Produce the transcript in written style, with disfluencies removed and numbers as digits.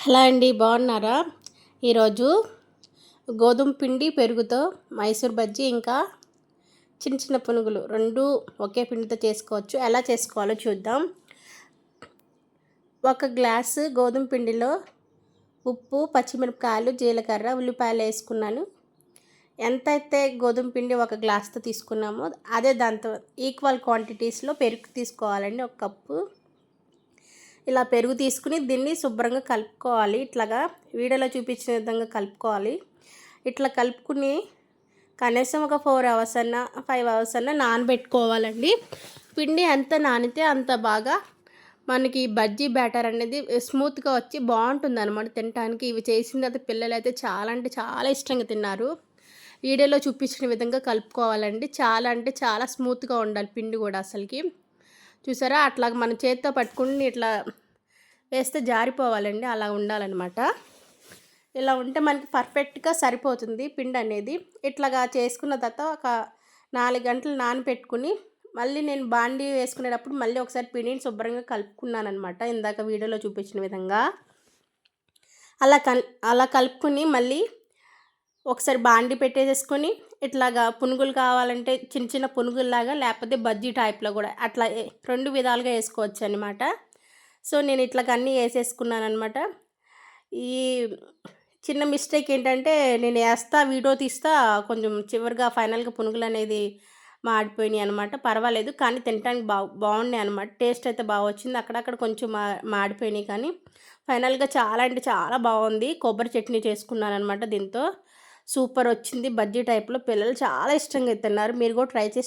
Hello అండి, బాగున్నారా? ఈరోజు గోధుమ పిండి పెరుగుతో మైసూర్ బజ్జీ ఇంకా చిన్న చిన్న పునుగులు రెండు ఒకే పిండితో చేసుకోవచ్చు. ఎలా చేసుకోవాలో చూద్దాం. ఒక గ్లాసు గోధుమ పిండిలో ఉప్పు, పచ్చిమిరపకాయలు, జీలకర్ర, ఉల్లిపాయలు వేసుకున్నాను. ఎంతైతే గోధుమ పిండి ఒక గ్లాస్తో తీసుకున్నామో అదే దాంతో ఈక్వల్ క్వాంటిటీస్లో పెరుగు తీసుకోవాలండి. ఒక కప్పు ఇలా పెరుగు తీసుకుని దీన్ని శుభ్రంగా కలుపుకోవాలి. ఇట్లాగా వీడియోలో చూపించిన విధంగా కలుపుకోవాలి. ఇట్లా కలుపుకుని కనీసం ఒక 4 అవర్స్ అన్నా 5 అవర్స్ అన్నా నానబెట్టుకోవాలండి. పిండి ఎంత నానితే అంత బాగా మనకి బజ్జీ బ్యాటర్ అనేది స్మూత్గా వచ్చి బాగుంటుంది అనమాట తినడానికి. ఇవి చేసిన తర్వాత పిల్లలు అయితే చాలా అంటే చాలా ఇష్టంగా తిన్నారు. వీడియోలో చూపించిన విధంగా కలుపుకోవాలండి. చాలా అంటే చాలా స్మూత్గా ఉండాలి పిండి కూడా. అసలుకి చూసారా, అట్లా మన చేతితో పట్టుకుని ఇట్లా వేస్తే జారిపోవాలండి, అలా ఉండాలన్నమాట. ఇలా ఉంటే మనకి పర్ఫెక్ట్గా సరిపోతుంది పిండి అనేది. ఇట్లాగా చేసుకున్న తర్వాత ఒక 4 గంటలు నానబెట్టుకుని మళ్ళీ నేను బాండీ వేసుకునేటప్పుడు మళ్ళీ ఒకసారి పిండిని శుభ్రంగా కలుపుకున్నాను అనమాట, ఇందాక వీడియోలో చూపించిన విధంగా. అలా కలుపుకుని మళ్ళీ ఒకసారి బాండీ పెట్టేసేసుకొని ఇట్లాగా పునుగులు కావాలంటే చిన్న చిన్న పునుగుల్లాగా, లేకపోతే బజ్జీ టైప్లో కూడా అట్లా 2 విధాలుగా వేసుకోవచ్చు అనమాట. సో నేను ఇట్లాగ అన్నీ వేసేసుకున్నాను అనమాట. ఈ చిన్న మిస్టేక్ ఏంటంటే నేను వీడియో తీస్తా కొంచెం చివరిగా ఫైనల్గా పునుగులు అనేది మాడిపోయినాయి అనమాట. పర్వాలేదు, కానీ తినడానికి బాగున్నాయి అనమాట. టేస్ట్ అయితే బాగా వచ్చింది. అక్కడక్కడ కొంచెం మాడిపోయినాయి, కానీ ఫైనల్గా చాలా అంటే చాలా బాగుంది. కొబ్బరి చట్నీ చేసుకున్నాను అనమాట దీంతో. సూపర్ వచ్చింది బజ్జీ టైప్లో. పిల్లలు చాలా ఇష్టంగా తిన్నారు. మీరు కూడా ట్రై చేసి